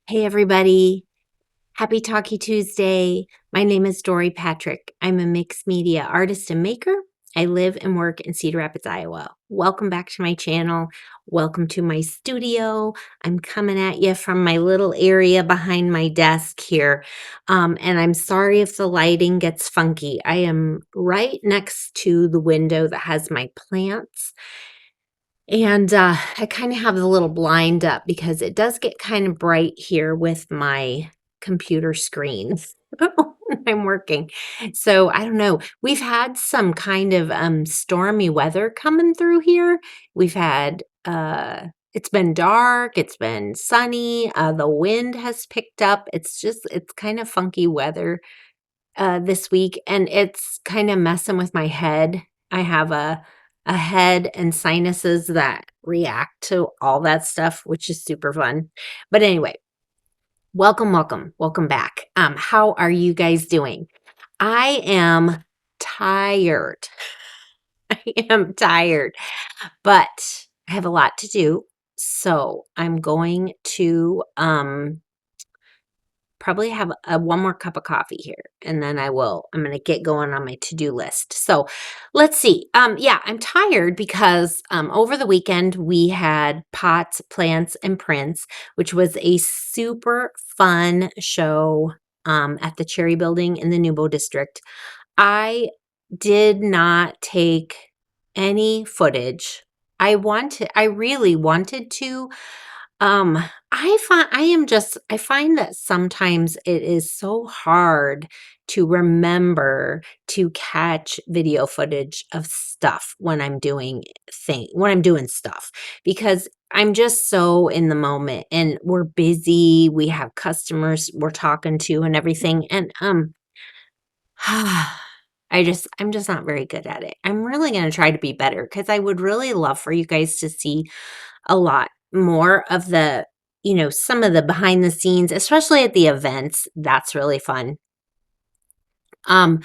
Hey, everybody. Happy Talkie Tuesday. My name is Dori Patrick. I'm a mixed media artist and maker. I live and work in Cedar Rapids, Iowa. Welcome back to my channel. Welcome to my studio. I'm coming at you from my little area behind my desk here. And I'm sorry if the lighting gets funky. I am right next to the window that has my plants. And I kind of have the little blind up because it does get kind of bright here with my computer screen when I'm working. So I don't know. We've had some kind of stormy weather coming through here. We've had it's been dark, it's been sunny, the wind has picked up. It's kind of funky weather this week, and it's kind of messing with my head. I have a head and sinuses that react to all that stuff, which is super fun. But anyway, welcome back. How are you guys doing? I am tired. I am tired, but I have a lot to do. So I'm going to probably have one more cup of coffee here, and then I'm going to get going on my to-do list. So let's see. Yeah, I'm tired because over the weekend we had Pots, Plants, and Prints, which was a super fun show at the Cherry Building in the Nubo District. I did not take any footage. I really wanted to, um, I find that sometimes it is so hard to remember to catch video footage of stuff when I'm doing stuff, because I'm just so in the moment and we're busy, we have customers we're talking to and everything, and I'm just not very good at it. I'm really going to try to be better because I would really love for you guys to see a lot more of some of the behind the scenes, especially at the events. That's really fun. Um,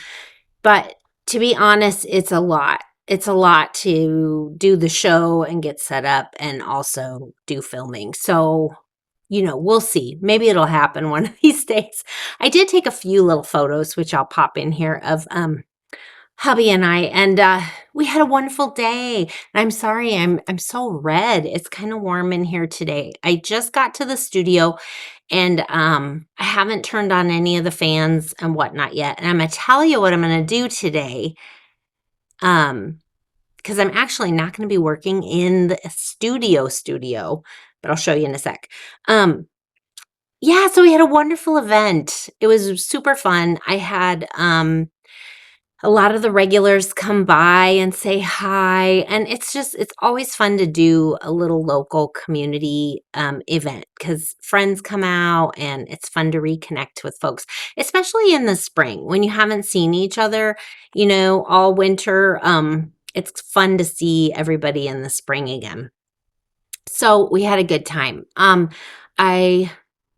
but to be honest, it's a lot. It's a lot to do the show and get set up and also do filming. So, we'll see. Maybe it'll happen one of these days. I did take a few little photos, which I'll pop in here, of hubby and I, and we had a wonderful day. I'm sorry, I'm so red. It's kind of warm in here today. I just got to the studio, and I haven't turned on any of the fans and whatnot yet. And I'm gonna tell you what I'm gonna do today. Because I'm actually not gonna be working in the studio, but I'll show you in a sec. Yeah, so we had a wonderful event. It was super fun. I had a lot of the regulars come by and say hi, and it's always fun to do a little local community event because friends come out and it's fun to reconnect with folks, especially in the spring when you haven't seen each other, all winter. It's fun to see everybody in the spring again. So we had a good time. I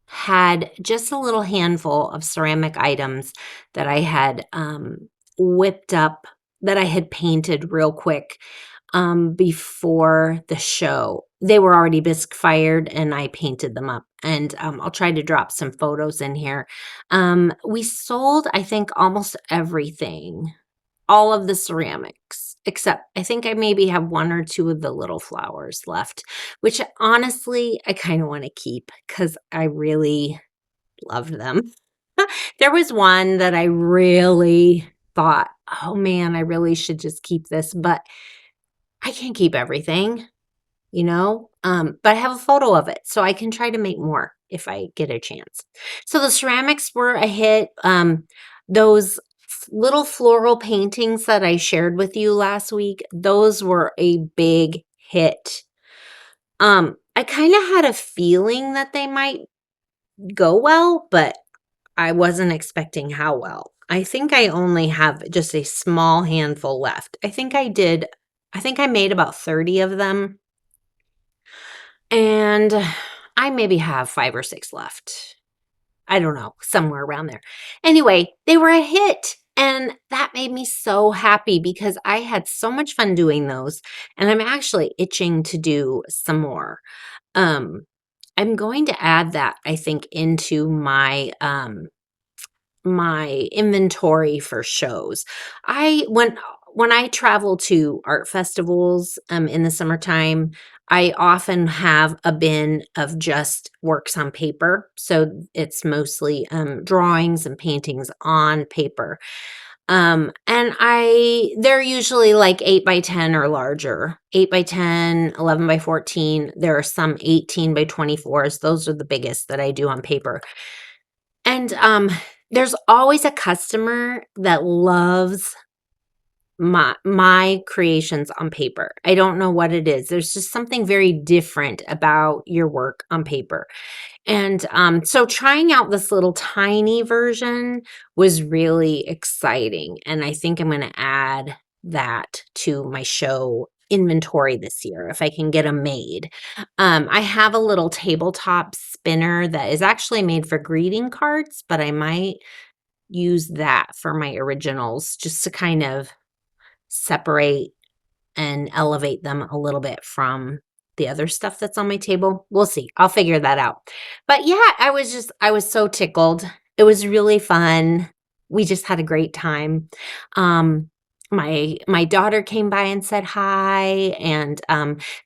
had just a little handful of ceramic items that I had whipped up, that I had painted real quick before the show. They were already bisque fired and I painted them up. And I'll try to drop some photos in here. We sold, I think, almost everything, all of the ceramics, except I think I maybe have one or two of the little flowers left, which honestly I kind of want to keep because I really loved them. There was one that I really thought, oh man, I really should just keep this, but I can't keep everything, but I have a photo of it, so I can try to make more if I get a chance. So the ceramics were a hit. Those little floral paintings that I shared with you last week, those were a big hit. I kind of had a feeling that they might go well, but I wasn't expecting how well. I think I only have just a small handful left. I think I made about 30 of them, and I maybe have 5 or 6 left. I don't know, somewhere around there. Anyway, they were a hit, and that made me so happy because I had so much fun doing those, and I'm actually itching to do some more. Um, I'm going to add that, I think, into my inventory for shows. I when I travel to art festivals in the summertime, I often have a bin of just works on paper. So it's mostly drawings and paintings on paper. And they're usually like 8 by 10 or larger. 8 by 10, 11 by 14. There are some 18 by 24s. Those are the biggest that I do on paper. And there's always a customer that loves my creations on paper. I don't know what it is. There's just something very different about your work on paper. And so trying out this little tiny version was really exciting. And I think I'm going to add that to my show inventory this year if I can get them made. I have a little tabletop spinner that is actually made for greeting cards, but I might use that for my originals just to kind of separate and elevate them a little bit from the other stuff that's on my table. We'll see. I'll figure that out. But yeah, I was so tickled. It was really fun. We just had a great time. Um my daughter came by and said hi, and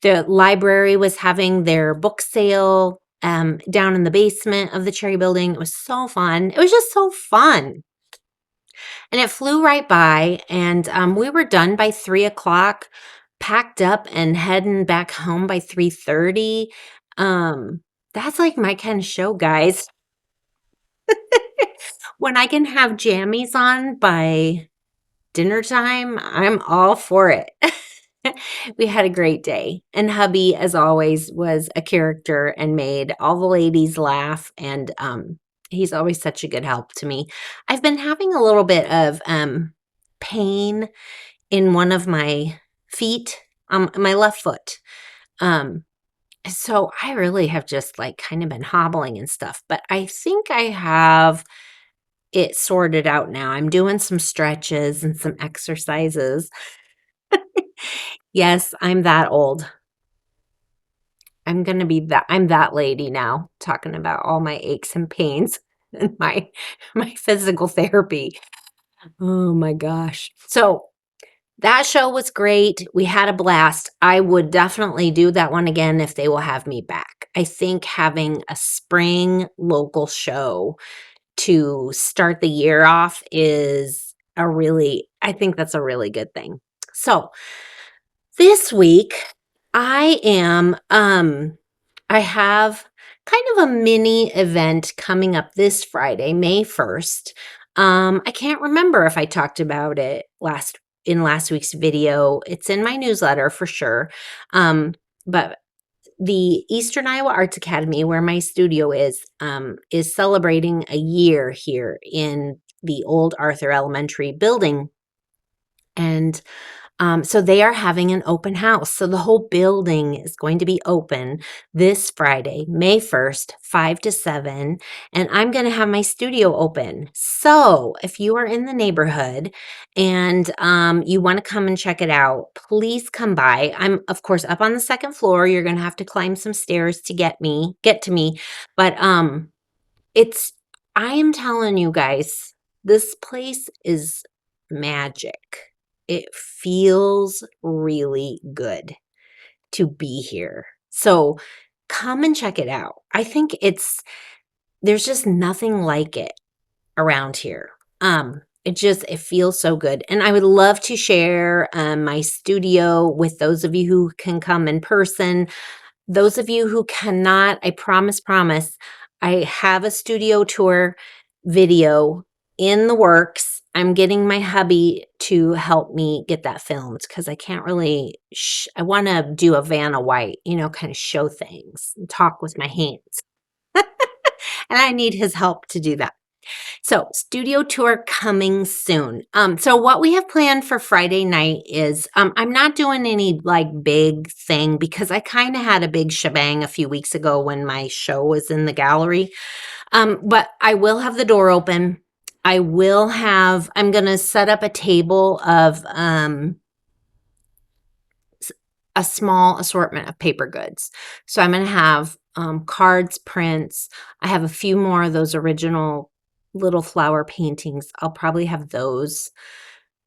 the library was having their book sale down in the basement of the Cherry building. It was so fun. It was just so fun. And it flew right by, and we were done by 3 o'clock, packed up and heading back home by 3:30. That's like my kind of show, guys. When I can have jammies on by dinner time, I'm all for it. We had a great day, and hubby, as always, was a character and made all the ladies laugh, and he's always such a good help to me. I've been having a little bit of pain in one of my feet, my left foot. Um, so I really have just like kind of been hobbling and stuff, but I think I have it sorted out now. I'm doing some stretches and some exercises. Yes, I'm that old. I'm that lady now, talking about all my aches and pains and my physical therapy. Oh my gosh. So that show was great. We had a blast. I would definitely do that one again if they will have me back. I think having a spring local show to start the year off I think that's a really good thing. So this week I have kind of a mini event coming up this Friday, May 1st. I can't remember if I talked about it in last week's video. It's in my newsletter for sure. But the Eastern Iowa Arts Academy, where my studio is celebrating a year here in the old Arthur Elementary building. And so they are having an open house. So the whole building is going to be open this Friday, May 1st, 5 to 7. And I'm going to have my studio open. So if you are in the neighborhood and you want to come and check it out, please come by. I'm, of course, up on the second floor. You're going to have to climb some stairs to get to me. But it's, I am telling you guys, this place is magic. It feels really good to be here. So come and check it out. I think there's just nothing like it around here. It feels so good. And I would love to share my studio with those of you who can come in person. Those of you who cannot, I promise, I have a studio tour video in the works. I'm getting my hubby to help me get that filmed because I can't really, I want to do a Vanna White, kind of show things and talk with my hands. And I need his help to do that. So studio tour coming soon. So what we have planned for Friday night is, I'm not doing any like big thing because I kind of had a big shebang a few weeks ago when my show was in the gallery. But I will have the door open. I'm going to set up a table of, a small assortment of paper goods. So I'm going to have cards, prints. I have a few more of those original little flower paintings. I'll probably have those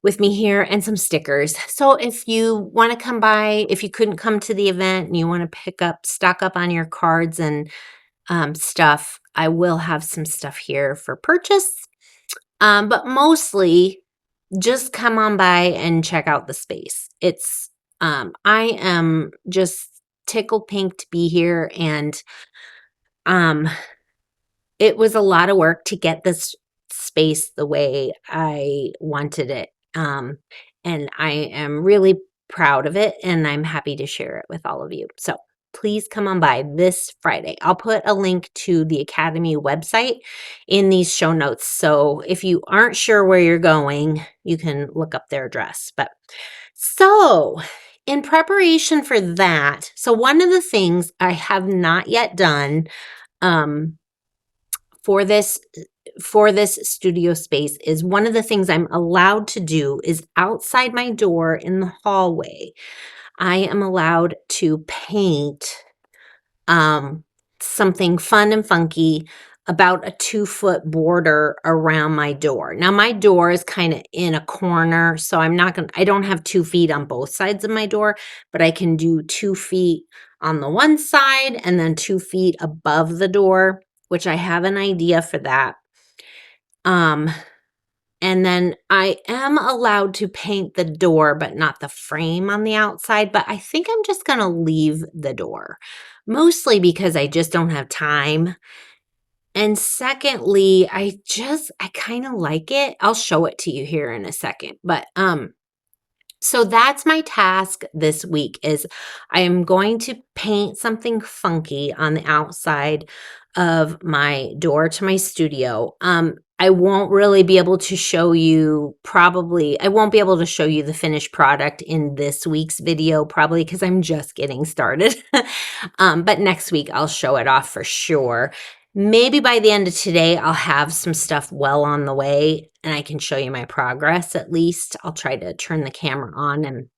with me here and some stickers. So if you want to come by, if you couldn't come to the event and you want to stock up on your cards and stuff, I will have some stuff here for purchase. But mostly just come on by and check out the space. I am just tickled pink to be here, and um, it was a lot of work to get this space the way I wanted it. And I am really proud of it, and I'm happy to share it with all of you. So please come on by this Friday. I'll put a link to the Academy website in these show notes. So if you aren't sure where you're going, you can look up their address. But so in preparation for that, so one of the things I have not yet done, for this studio space is one of the things I'm allowed to do is outside my door in the hallway. I am allowed to paint something fun and funky about a 2-foot border around my door. Now my door is kind of in a corner, so I don't have 2 feet on both sides of my door, but I can do 2 feet on the one side and then 2 feet above the door, which I have an idea for that. And then I am allowed to paint the door, but not the frame on the outside. But I think I'm just going to leave the door, mostly because I just don't have time. And secondly, I kind of like it. I'll show it to you here in a second. But so that's my task this week is I am going to paint something funky on the outside of my door to my studio. I won't really be able to show you I won't be able to show you the finished product in this week's video, probably because I'm just getting started. But next week I'll show it off for sure. Maybe by the end of today, I'll have some stuff well on the way and I can show you my progress at least. I'll try to turn the camera on and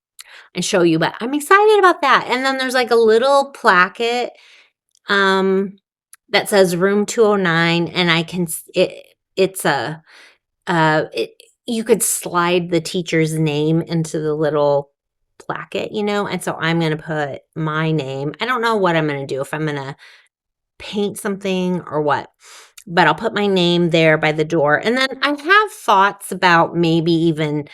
show you, but I'm excited about that. And then there's like a little placket that says room 209, and you could slide the teacher's name into the little placket, and so I'm going to put my name. I don't know what I'm going to do, if I'm going to paint something or what, but I'll put my name there by the door. And then I have thoughts about maybe even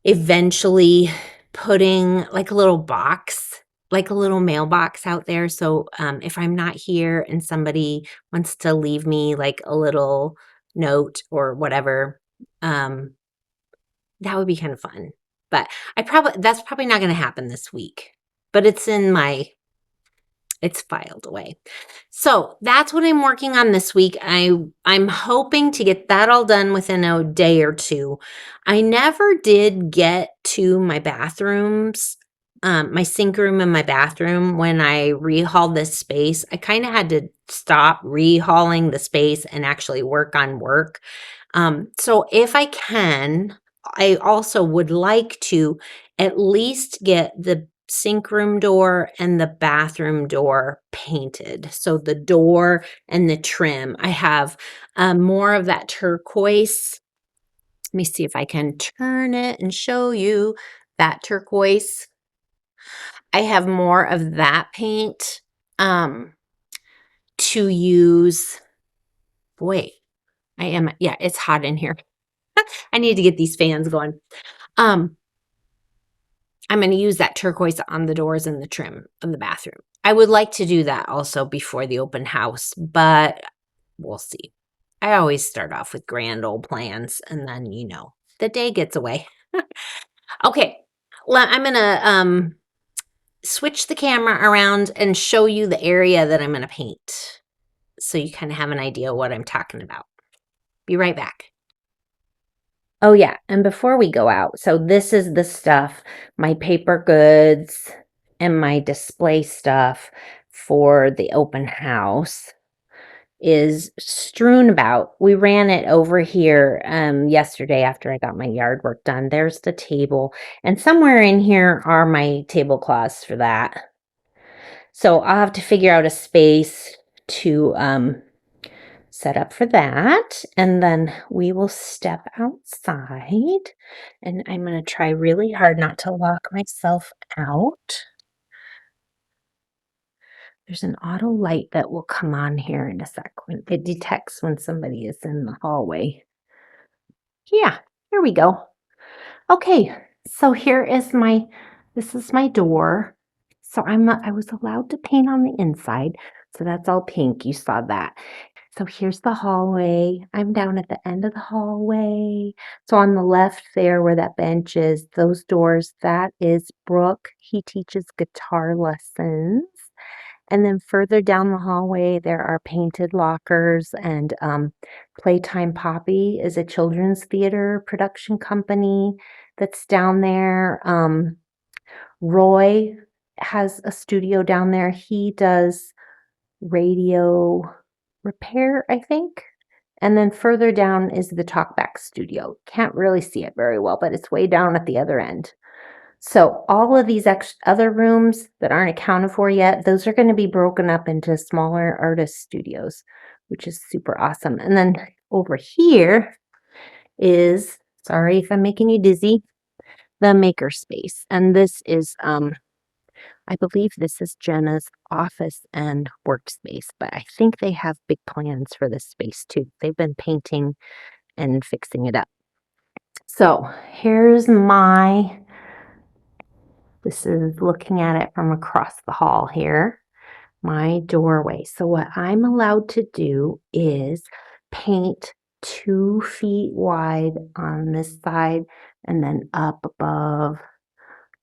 eventually putting like a little box, like a little mailbox out there. So if I'm not here and somebody wants to leave me like a little note or whatever, that would be kind of fun. But that's probably not going to happen this week, but it's filed away. So that's what I'm working on this week. I'm hoping to get that all done within a day or two. I never did get to my bathrooms, my sink room and my bathroom when I rehauled this space. I kind of had to stop rehauling the space and actually work on work. So if I can, I also would like to at least get the sink room door and the bathroom door painted. So the door and the trim. I have more of that turquoise. Let me see if I can turn it and show you that turquoise. I have more of that paint to use. Boy, it's hot in here. I need to get these fans going. I'm going to use that turquoise on the doors and the trim of the bathroom. I would like to do that also before the open house, but we'll see. I always start off with grand old plans, and then, the day gets away. Okay, well, I'm going to switch the camera around and show you the area that I'm going to paint so you kind of have an idea what I'm talking about. Be right back. Oh, yeah. And before we go out, so this is the stuff, my paper goods and my display stuff for the open house is strewn about. We ran it over here yesterday after I got my yard work done. There's the table. And somewhere in here are my tablecloths for that. So I'll have to figure out a space to set up for that. And then we will step outside. And I'm going to try really hard not to lock myself out. There's an auto light that will come on here in a sec. It detects when somebody is in the hallway. Yeah, here we go. Okay, so this is my door. So I was allowed to paint on the inside. So that's all pink. You saw that. So here's the hallway. I'm down at the end of the hallway. So on the left there where that bench is, those doors, that is Brooke. He teaches guitar lessons. And then further down the hallway, there are painted lockers and Playtime Poppy is a children's theater production company that's down there. Roy has a studio down there. He does radio repair, I think. And then further down is the Talkback studio. Can't really see it very well, but it's way down at the other end. So all of these other rooms that aren't accounted for yet, those are going to be broken up into smaller artist studios, which is super awesome. And then over here is, sorry if I'm making you dizzy, the maker space. And this is, I believe this is Jenna's office and workspace, but I think they have big plans for this space too. They've been painting and fixing it up. So here's this is looking at it from across the hall here, my doorway. So what I'm allowed to do is paint 2 feet wide on this side and then up above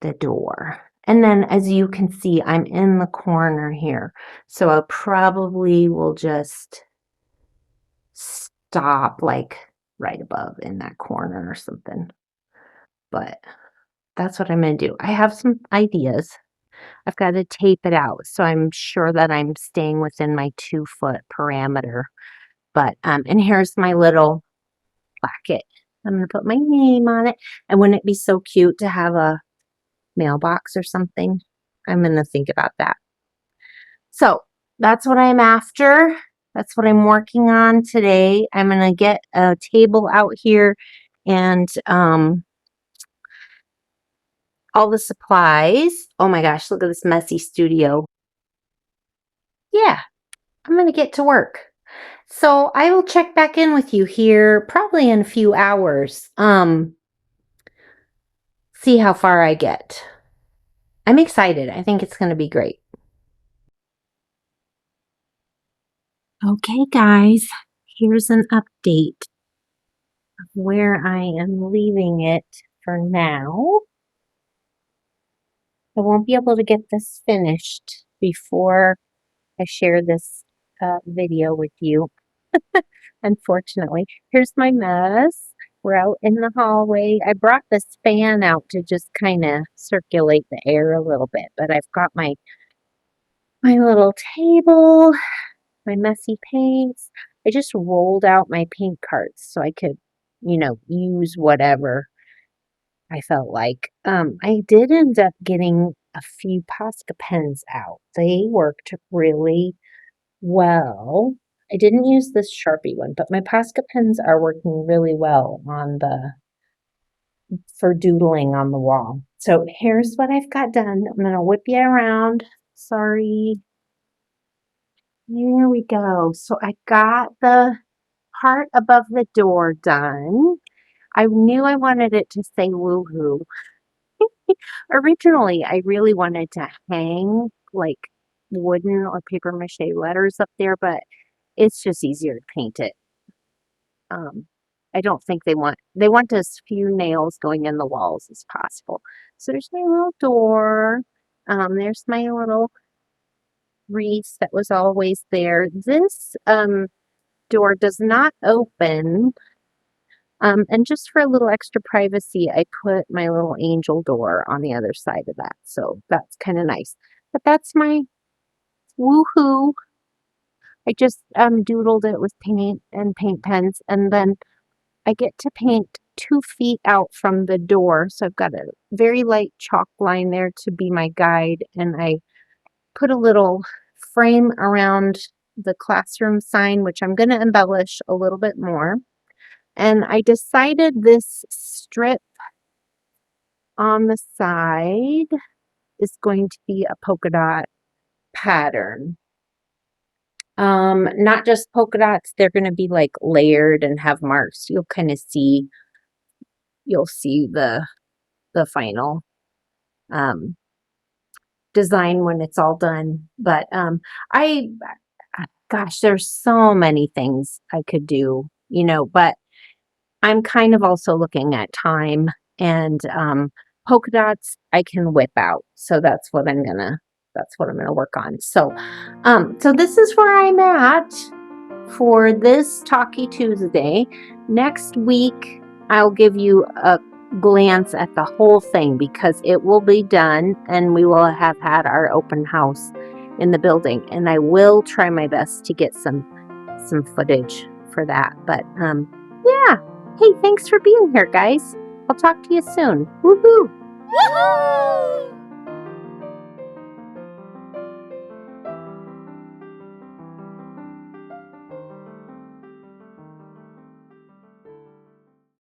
the door. And then as you can see, I'm in the corner here. So I probably will just stop like right above in that corner or something. But that's what I'm going to do. I have some ideas. I've got to tape it out so I'm sure that I'm staying within my 2-foot parameter. But, and here's my little placket. I'm going to put my name on it. And wouldn't it be so cute to have a mailbox or something? I'm going to think about that. So that's what I'm after. That's what I'm working on today. I'm going to get a table out here and, all the supplies. Oh my gosh, look at this messy studio. Yeah, I'm going to get to work. So I will check back in with you here probably in a few hours. See how far I get. I'm excited. I think it's going to be great. Okay, guys, here's an update of where I am leaving it for now. I won't be able to get this finished before I share this video with you. Unfortunately, here's my mess. We're out in the hallway. I brought this fan out to just kind of circulate the air a little bit, but I've got my little table, my messy paints. I just rolled out my paint carts so I could, use whatever I felt like. I did end up getting a few Posca pens out. They worked really well. I didn't use this Sharpie one, but my Posca pens are working really well for doodling on the wall. So here's what I've got done. I'm going to whip you around. Sorry. There we go. So I got the part above the door done. I knew I wanted it to say woohoo. Originally, I really wanted to hang like wooden or paper mache letters up there, but it's just easier to paint it. I don't think they want as few nails going in the walls as possible. So there's my little door. There's my little wreath that was always there. This door does not open. And just for a little extra privacy, I put my little angel door on the other side of that. So that's kind of nice. But that's my woohoo. I just doodled it with paint and paint pens, and then I get to paint 2 feet out from the door. So I've got a very light chalk line there to be my guide, and I put a little frame around the classroom sign, which I'm going to embellish a little bit more. And I decided this strip on the side is going to be a polka dot pattern. Not just polka dots, they're going to be like layered and have marks. You'll see the final design when it's all done. But I gosh, there's so many things I could do, but I'm kind of also looking at time, and polka dots I can whip out. So that's what I'm gonna work on. So so this is where I'm at for this Talkie Tuesday. Next week I'll give you a glance at the whole thing because it will be done and we will have had our open house in the building, and I will try my best to get some footage for that. But yeah. Hey, thanks for being here, guys. I'll talk to you soon. Woohoo! Woohoo!